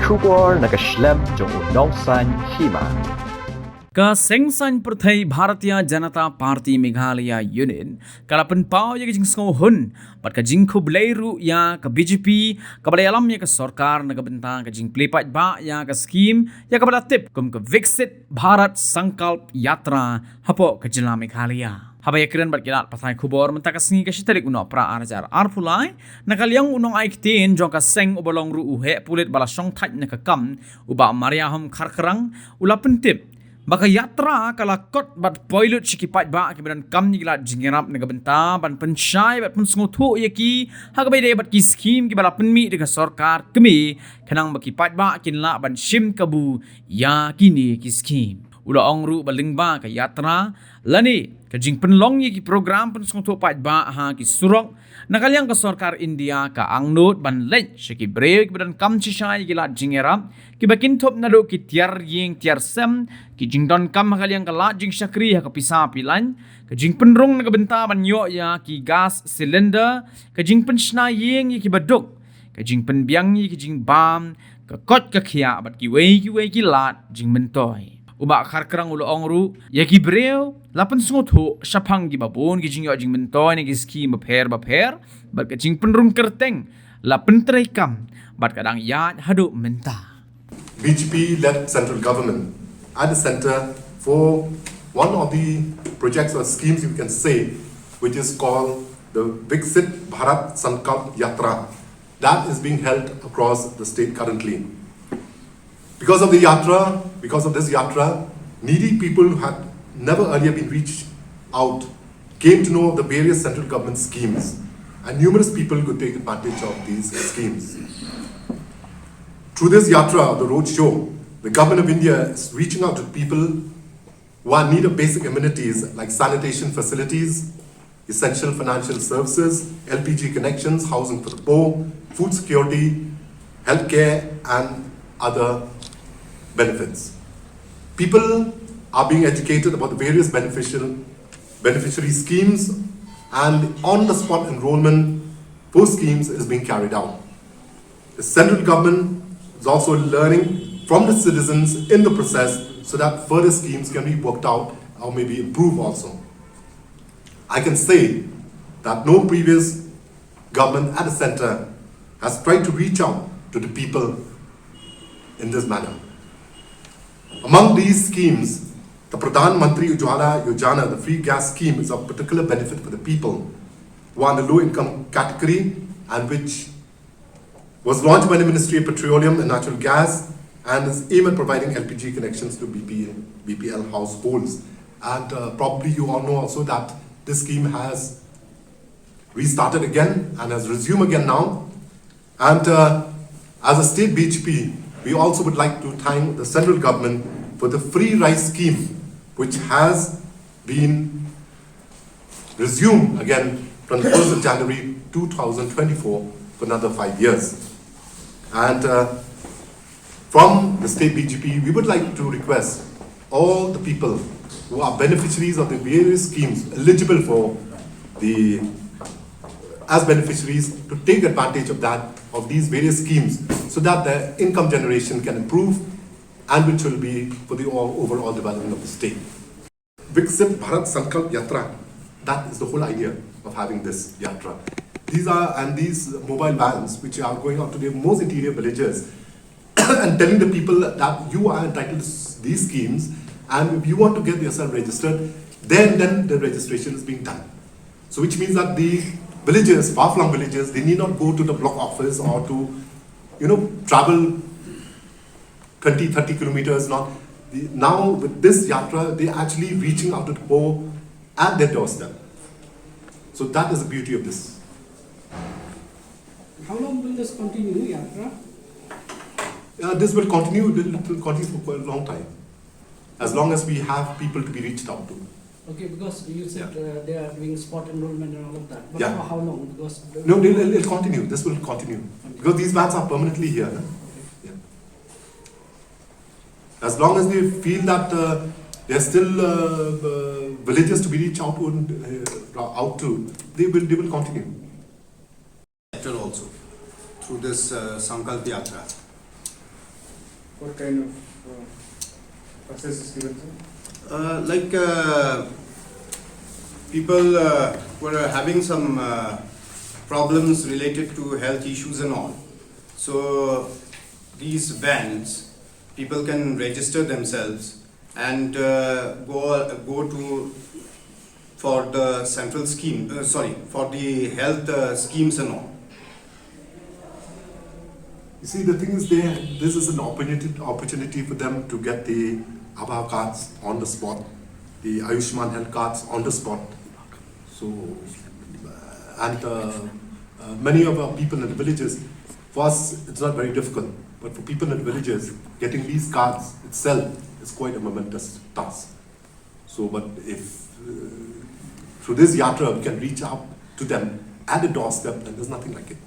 Shubor nakaslem jong unongsan Hima. Ka sengsan perthai Bharatiya Janata Party Meghalaya Union kalapan pau ya jing hun pat ka jing khub leiru ya ka BJP ka balayalam ya ka Sorkar na bentang ka jing plepat ba ya ka scheme ya ka bala tip kum ka Viksit Bharat Sankalp Yatra hapo ka Jylla Meghalaya. Habaya kiran bat kilat pathai khubor menta ka singi ka shitarik uno pra arajar arpulai nakalyang unong aiktin jong ka seng ubalong ru uhe pulit bala song thaj na ka kam uba mariaham kharkarang ulapen tip baka yatra kala kot bat poilut sikipat ba kibadan kam ni gilat jingerap nagabenta ban pensyai bat pensnguthu yaki hagabay de bat ki scheme ki bala penmi de Sorkar Kmie kanang bakipat ba kinla ban shim kabu ya kini ki scheme ula ongru baling ba ka yatra lani ka jing penlong ki program pensnguthu pat ba ha ki surok nakalyang ka Sorkar India ka angnut ban lech shiki break kibadan kam chishai gilat jingerap kibakin top nado ki tiar ying tiar sem ki jingdon kam kaliang kala jing syakri ha kapisa pilan ka jing penrung na benta ban yo ya ki gas cylinder ka jing pensna ying ki baduk ka jing penbiang ki jing bam ka kot ka khia bat ki wei ki lat jing mentoy uba kharkrang ulo ongru ya ki breu lapan sungut ho syapang ki babon ki jing yo jing mentoy ni ki ski ba pher bat ka jing penrung kerteng la Pyntreikam bat kadang ya hadu menta BJP-led central government at the center for one of the projects or schemes you can say, which is called the Viksit Bharat Sankalp Yatra. That is being held across the state currently. Because of this Yatra, needy people who had never earlier been reached out came to know of the various central government schemes, and numerous people could take advantage of these schemes. Through this Yatra, the road show, the government of India is reaching out to people who are in need of basic amenities like sanitation facilities, essential financial services, LPG connections, housing for the poor, food security, healthcare, and other benefits. People are being educated about the various beneficiary schemes, and on-the-spot enrollment for schemes is being carried out. The central government is also learning from the citizens in the process so that further schemes can be worked out or maybe improved also. I can say that no previous government at the center has tried to reach out to the people in this manner. Among these schemes, the Pradhan Mantri Ujjwala Yojana, the free gas scheme, is of particular benefit for the people who are in the low income category and which was launched by the Ministry of Petroleum and Natural Gas and is aimed at providing LPG connections to BPL households. And probably you all know also that this scheme has restarted again and has resumed again now. And as a state BJP, we also would like to thank the central government for the free rice scheme, which has been resumed again from the 1st of January 2024 for another 5 years. And from the state BJP, we would like to request all the people who are beneficiaries of the various schemes eligible for as beneficiaries to take advantage of these various schemes so that their income generation can improve and which will be for the overall development of the state. Viksit Bharat Sankalp Yatra, that is the whole idea of having this Yatra. These mobile vans which are going out to the most interior villages and telling the people that you are entitled to these schemes, and if you want to get yourself registered, then the registration is being done. So which means that the villages, far-flung villages, they need not go to the block office or to, travel 20, 30 kilometers. Now with this Yatra, they are actually reaching out to the poor at their doorstep. So that is the beauty of this. How long will this continue, Yatra? This will continue for quite a long time, as long as we have people to be reached out to. Okay, because you said they are doing spot enrollment and all of that. But Yeah. how long? Because No, it'll continue. This will continue because these vans are permanently here. Yeah. As long as they feel that there are still villages to be reached out to, they will continue. Also through this Sankalp Yatra. What kind of access is given, sir? People were having some problems related to health issues and all. So these vans, people can register themselves and go to for the central scheme. For the health schemes and all. You see, the thing is, this is an opportunity for them to get the Aadhaar cards on the spot, the Ayushman health cards on the spot. So, many of our people in the villages, for us, it's not very difficult. But for people in the villages, getting these cards itself is quite a momentous task. So, but if through this Yatra we can reach out to them at the doorstep, then there's nothing like it.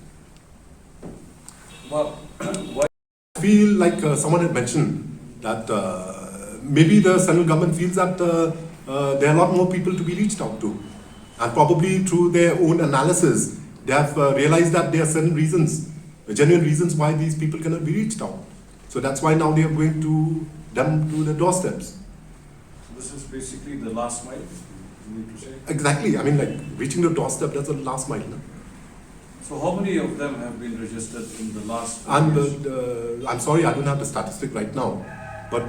Well, I feel like someone had mentioned that maybe the central government feels that there are a lot more people to be reached out to. And probably through their own analysis, they have realized that there are certain reasons, genuine reasons why these people cannot be reached out. So that's why now they are going to them to the doorsteps. this is basically the last mile, you need to say. Exactly. I mean, like reaching the doorstep, that's the last mile. No? So how many of them have been registered in the last? And I'm sorry, I don't have the statistic right now, but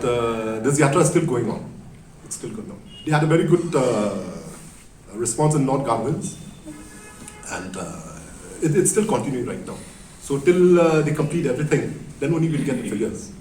this Yatra is still going on. It's still going on. They had a very good response in North Garwins, and it's still continuing right now. So till they complete everything, then only we'll get the figures.